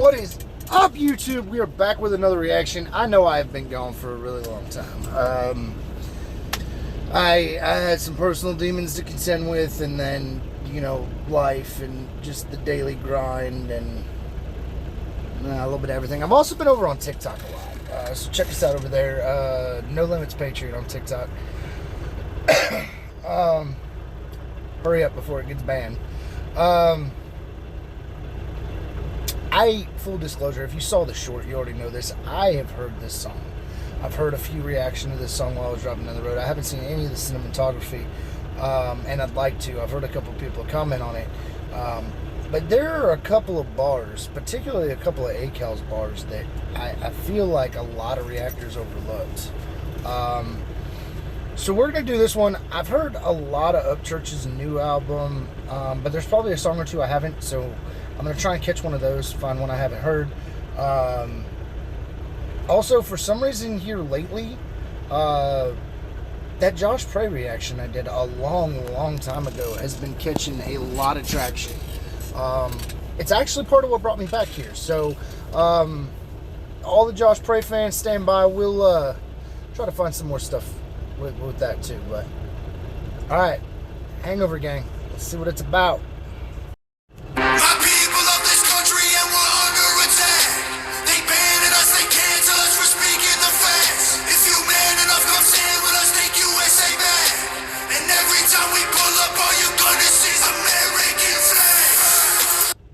What is up, YouTube? We are back with another reaction. I know I have been gone for a really long time. I had some personal demons to contend with, and then, you know, life and just the daily grind and a little bit of everything. I've also been over on TikTok a lot, so check us out over there. No Limits Patriot on TikTok. Hurry up before it gets banned. Full disclosure, if you saw the short, you already know this. I have heard this song. I've heard a few reactions to this song while I was driving down the road. I haven't seen any of the cinematography, and I'd like to. I've heard a couple of people comment on it. But there are a couple of bars, particularly a couple of ACAL's bars, that I feel like a lot of reactors overlooked. So we're going to do this one. I've heard a lot of Upchurch's new album, but there's probably a song or two I haven't, so I'm going to try and catch one of those, find one I haven't heard. Also, for some reason here lately, that Josh Prey reaction I did a long time ago has been catching a lot of traction. It's actually part of what brought me back here. So, all the Josh Prey fans, stand by. We'll try to find some more stuff with that too. But, alright, Hangover Gang. Let's see what it's about.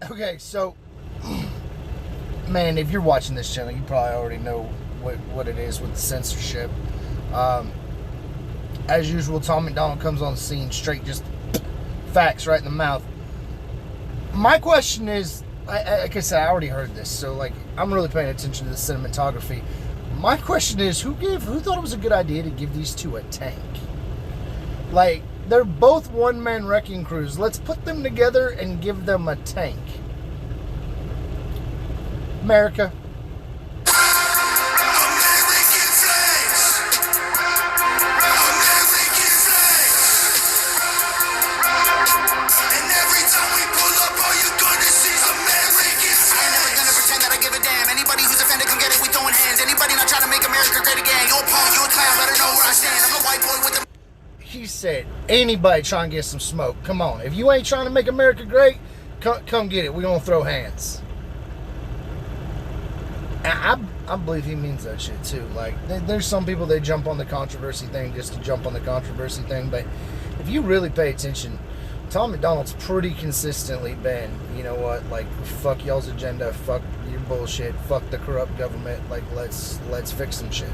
Okay, so, man, if you're watching this channel, you probably already know what it is with the censorship. As usual, Tom Macdonald comes on the scene straight, just facts right in the mouth. My question is, like I said, I already heard this, so like I'm really paying attention to the cinematography. My question is, who thought it was a good idea to give these two a tank? Like, they're both one-man wrecking crews. Let's put them together and give them a tank. America. He said, anybody trying to get some smoke, come on. If you ain't trying to make America great, come get it. We're going to throw hands. I believe he means that shit too. Like, there's some people that jump on the controversy thing just to jump on the controversy thing. But if you really pay attention, Tom Macdonald's pretty consistently been, you know what, like, fuck y'all's agenda, fuck your bullshit, fuck the corrupt government. Like, let's fix some shit.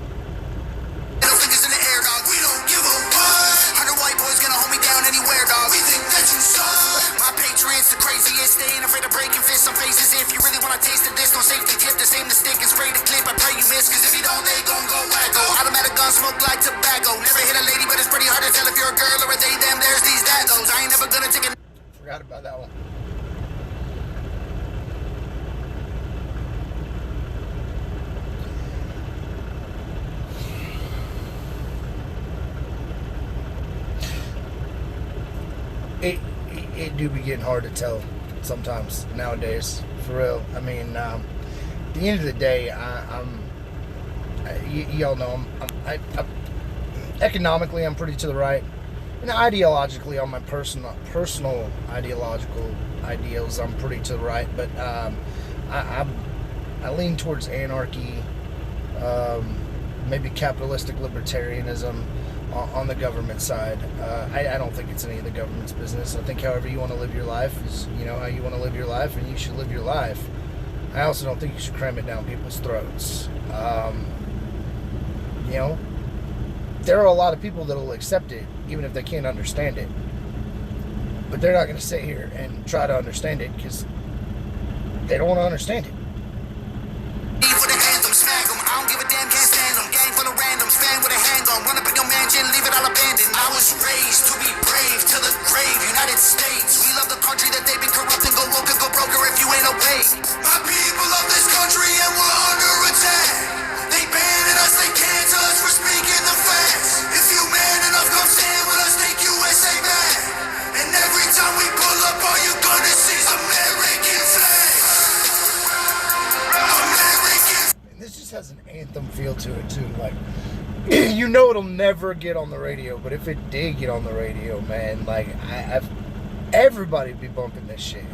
The craziest, they ain't afraid of breaking fists on faces. If you really wanna taste of this, no safety tip, the same the stick and spray the clip. I pray you miss, cause if you don't, they gon' go wacko. Automatic gun smoke like tobacco. Never hit a lady, but it's pretty hard to tell if you're a girl or a they, them, there's these, that, those. I ain't never gonna take it. Forgot about that one. It do be getting hard to tell sometimes nowadays, for real. I mean, at the end of the day, y'all know I'm economically I'm pretty to the right, and ideologically on my personal ideological ideals I'm pretty to the right. But I lean towards anarchy, maybe capitalistic libertarianism. On the government side, I don't think it's any of the government's business. I think however you want to live your life is, you know, how you want to live your life, and you should live your life. I also don't think you should cram it down people's throats. You know, there are a lot of people that will accept it, even if they can't understand it. But they're not going to sit here and try to understand it because they don't want to understand it. I was raised to be brave to the grave. United States, we love the country that they've been corrupt and go woke and go broker if you ain't awake. My people love this country and we're under attack. They banning us, they cancel us for speaking the facts. If you man enough, come stand with us, take USA back. And every time we pull up, all you're gonna see is American flags. has an anthem feel to it too. Like, you know, it'll never get on the radio, but if it did get on the radio, man, like everybody'd be bumping this shit.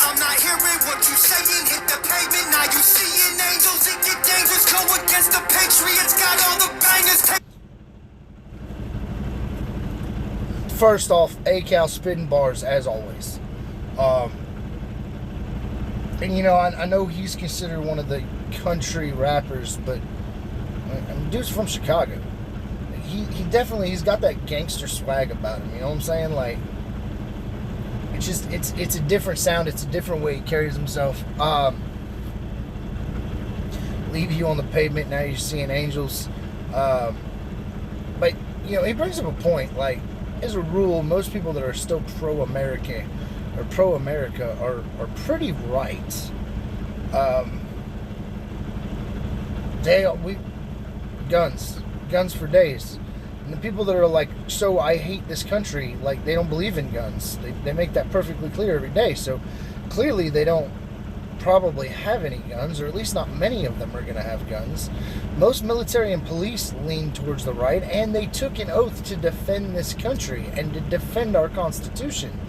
I'm not hearing what you saying. Hit the pavement, now you seeing angels. It get dangerous, go against the Patriots. Got all the bangers. First off, A-Cal spitting bars as always. And you know, I know he's considered one of the country rappers, but I mean, dude's from Chicago. He definitely, he's got that gangster swag about him, you know what I'm saying? Like, it's a different sound, it's a different way he carries himself. Leave you on the pavement, now you're seeing angels. But you know, he brings up a point. Like, as a rule, most people that are still pro-America are pretty right. Guns for days. And the people that are like, so I hate this country, like, they don't believe in guns. They make that perfectly clear every day. So clearly they don't probably have any guns, or at least not many of them are going to have guns. Most military and police lean towards the right, and they took an oath to defend this country and to defend our Constitution.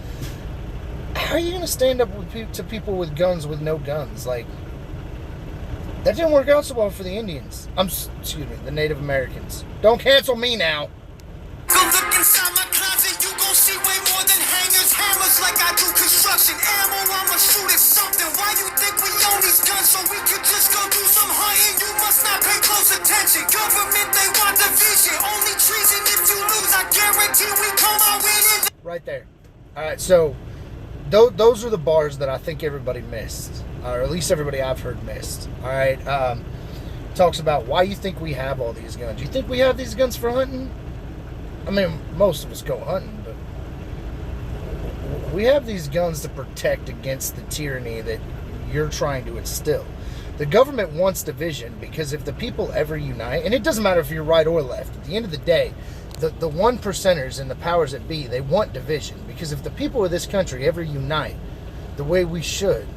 How are you going to stand up to people with guns with no guns? Like, that didn't work out so well for the Indians. Excuse me, the Native Americans. Don't cancel me now. Go look inside my closet, you gon' see way more than hangers, hammers like I do construction. Ammo, I'ma shoot at something. Why you think we own these guns so we could just go do some hunting? You must not pay close attention. Government, they want division. Only treason if you lose. I guarantee we come out winning. Right there. All right, so those are the bars that I think everybody missed, or at least everybody I've heard missed. All right, talks about why you think we have all these guns. You think we have these guns for hunting? I mean, most of us go hunting, but we have these guns to protect against the tyranny that you're trying to instill. The government wants division, because if the people ever unite, and it doesn't matter if you're right or left, at the end of the day, the one percenters and the powers that be, they want division, because if the people of this country ever unite the way we should,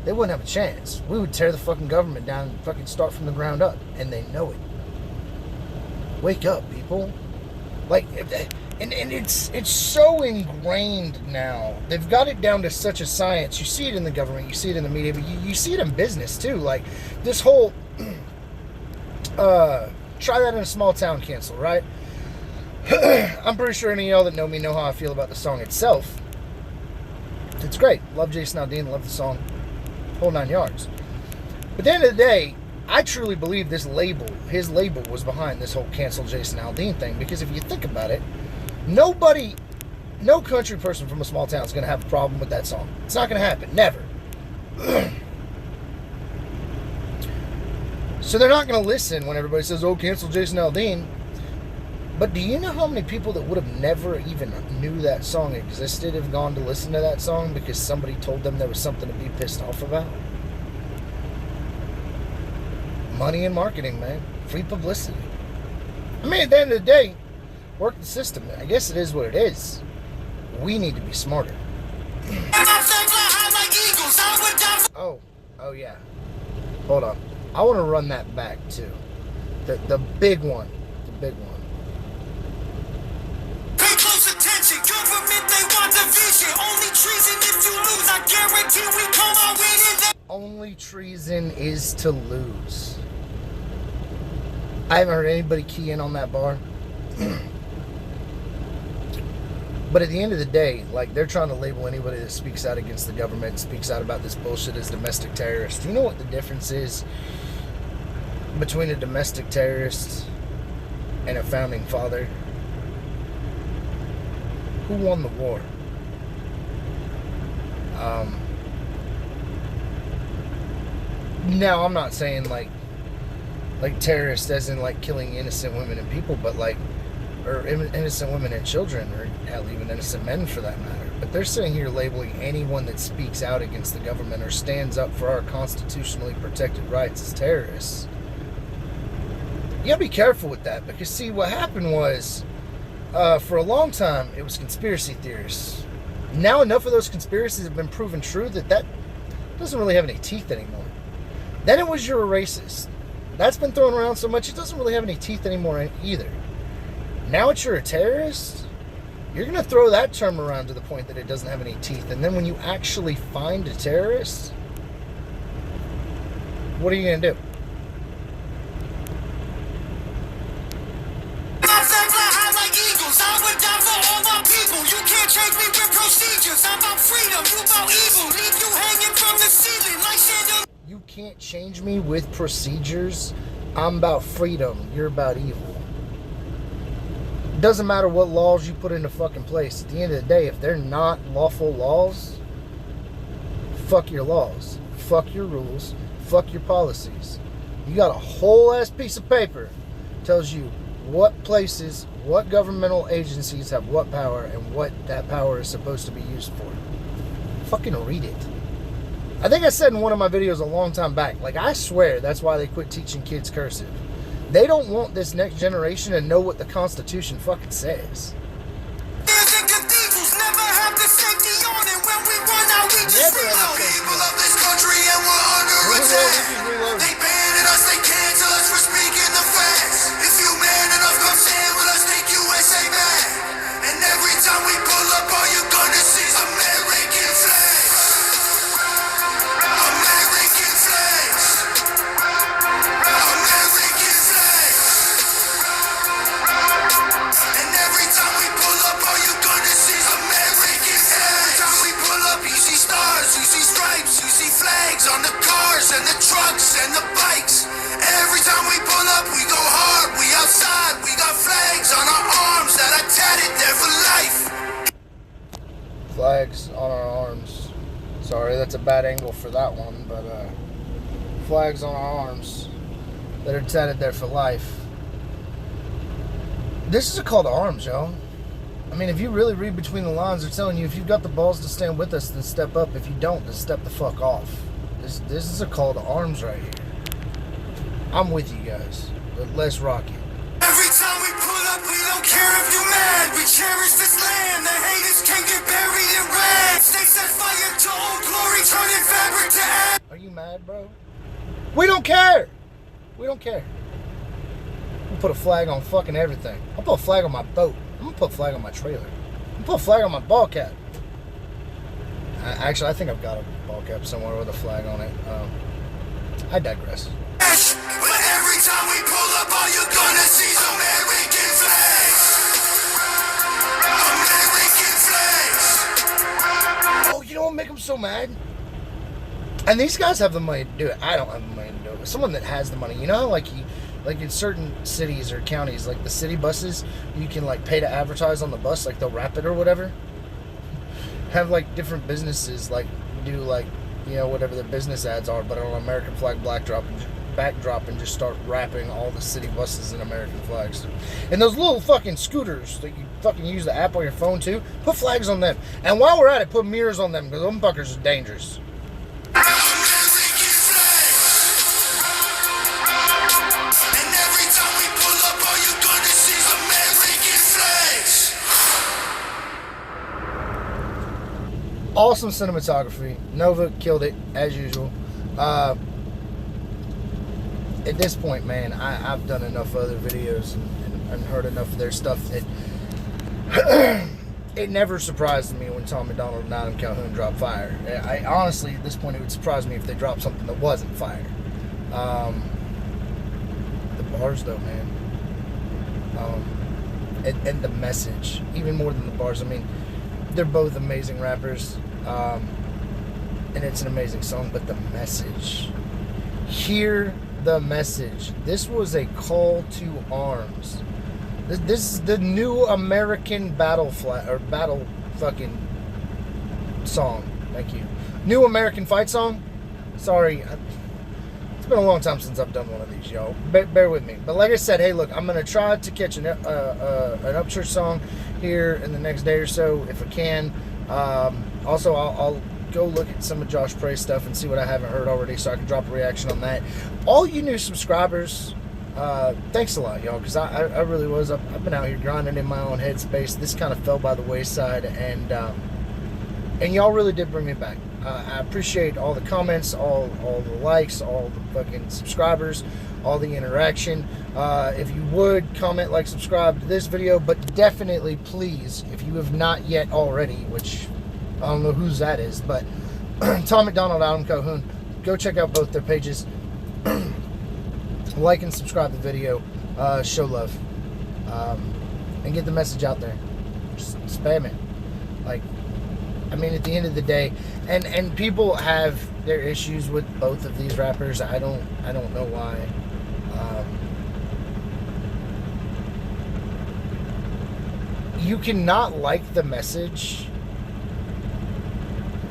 they wouldn't have a chance. We would tear the fucking government down and fucking start from the ground up, and they know it. Wake up, people. Like, and it's so ingrained now. They've got it down to such a science. You see it in the government, you see it in the media, but you see it in business too. Like, this whole try that in a small town cancel, right? I'm pretty sure any of y'all that know me know how I feel about the song itself. It's great. Love Jason Aldean, love the song, whole 9 yards. But at the end of the day, I truly believe his label was behind this whole cancel Jason Aldean thing, because if you think about it, no country person from a small town is going to have a problem with that song. It's not going to happen. Never. So they're not going to listen when everybody says, oh, cancel Jason Aldean. But do you know how many people that would have never even knew that song existed have gone to listen to that song because somebody told them there was something to be pissed off about? Money and marketing, man. Free publicity. I mean, at the end of the day, work the system. I guess it is what it is. We need to be smarter. Oh yeah. Hold on. I want to run that back too. The big one. The big one. Pay close attention. Government, they want division. Only treason if you lose. I guarantee we come out winning. Only treason is to lose. I haven't heard anybody key in on that bar. But at the end of the day, like, they're trying to label anybody that speaks out against the government, speaks out about this bullshit, as domestic terrorists. Do you know what the difference is between a domestic terrorist and a founding father? Who won the war? Now, I'm not saying like terrorists as in like killing innocent women and people, but like, or innocent women and children, or hell, even innocent men for that matter. But they're sitting here labeling anyone that speaks out against the government or stands up for our constitutionally protected rights as terrorists. You gotta be careful with that, because see, what happened was, for a long time, it was conspiracy theorists. Now enough of those conspiracies have been proven true that doesn't really have any teeth anymore. Then it was you're a racist. That's been thrown around so much, it doesn't really have any teeth anymore either. Now it's you're a terrorist. You're going to throw that term around to the point that it doesn't have any teeth. And then when you actually find a terrorist, what are you going to do? You can't change me with procedures. I'm about freedom. You're about evil. Doesn't matter what laws you put into fucking place. At the end of the day, if they're not lawful laws, fuck your laws. Fuck your rules. Fuck your policies. You got a whole ass piece of paper tells you what places, what governmental agencies have what power and what that power is supposed to be used for. Fucking read it. I think I said in one of my videos a long time back, like, I swear that's why they quit teaching kids cursive. They don't want this next generation to know what the Constitution fucking says. Never have people of this country and we're under attack. They banning us, they cancel us for speaking the facts. If you man enough, come stand with us, take USA back. And every time we pull up, all you're gonna see is American flags. American flags. American flags. And every time we pull up, all you're gonna see is American flags. Every time we pull up, you see stars, you see stripes, you see flags on the cars and the trucks and the bikes. Every time we pull up, we go hard, we outside, we got flags on our arms that are tatted there for life. Flags on our arms. Sorry, that's a bad angle for that one, but flags on our arms that are tatted there for life. This is a call to arms, yo. I mean, if you really read between the lines, they're telling you if you've got the balls to stand with us, then step up. If you don't, then step the fuck off. This is a call to arms right here. I'm with you guys, but let's rock it. Every time we pull up, we don't care if you're mad. We cherish this land. The haters can't get buried in rags. They set fire to old glory, turning fabric to ash. Are you mad, bro? We don't care. We don't care. We'll put a flag on fucking everything. I'll put a flag on my boat. I'm gonna put a flag on my trailer. I'm gonna put a flag on my ball cap. Actually, I think I've got a ball cap somewhere with a flag on it. I digress. But every time we pull up, all you're gonna see is American flags. American flags. Oh, you know what make them so mad? And these guys have the money to do it. I don't have the money to do it. But someone that has the money, you know how like in certain cities or counties, like the city buses, you can like pay to advertise on the bus, like they'll wrap it or whatever. Have like different businesses like do like, you know, whatever their business ads are, but on an American flag backdrop and just start wrapping all the city buses in American flags. And those little fucking scooters that you fucking use the app on your phone too, put flags on them. And while we're at it, put mirrors on them, because them fuckers are dangerous. Awesome cinematography. Nova killed it as usual. At this point, man, I've done enough other videos and heard enough of their stuff that it never surprised me when Tom Macdonald and Adam Calhoun dropped fire. I honestly, at this point, it would surprise me if they dropped something that wasn't fire. The bars, though, man, and the message, even more than the bars. I mean, they're both amazing rappers, and it's an amazing song, but the message, hear the message. This was a call to arms. This is the new American battle fucking song. Thank you. New American fight song. Sorry, it's been a long time since I've done one of these, y'all. Bear with me. But like I said, hey, look, I'm gonna try to catch an Upchurch song here in the next day or so if I can. Also, I'll go look at some of Josh Pray's stuff and see what I haven't heard already, so I can drop a reaction on that. All you new subscribers, thanks a lot, y'all, because I really was. I've been out here grinding in my own headspace. This kind of fell by the wayside, and y'all really did bring me back. I appreciate all the comments, all the likes, all the fucking subscribers, all the interaction. If you would comment, like, subscribe to this video, but definitely, please, if you have not yet already, which I don't know whose that is, but Tom Macdonald, Adam Calhoun, go check out both their pages. Like and subscribe the video. Show love. And get the message out there. Just spam it. Like, I mean, at the end of the day, and people have their issues with both of these rappers. I don't know why. You cannot like the message,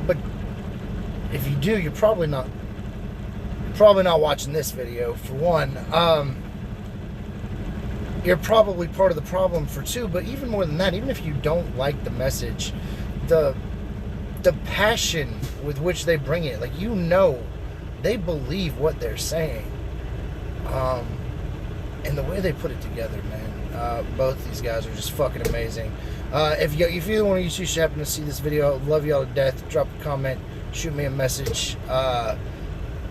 but if you do, you're probably not watching this video, for one. You're probably part of the problem, for two. But even more than that, even if you don't like the message, the passion with which they bring it, like, you know, they believe what they're saying, and the way they put it together, man. Both these guys are just fucking amazing. If either one of you two should happen to see this video, I love y'all to death. Drop a comment, shoot me a message.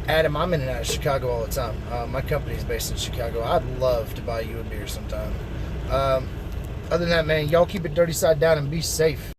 Adam, I'm in and out of Chicago all the time. My company's based in Chicago. I'd love to buy you a beer sometime. Other than that, man, y'all keep it dirty side down and be safe.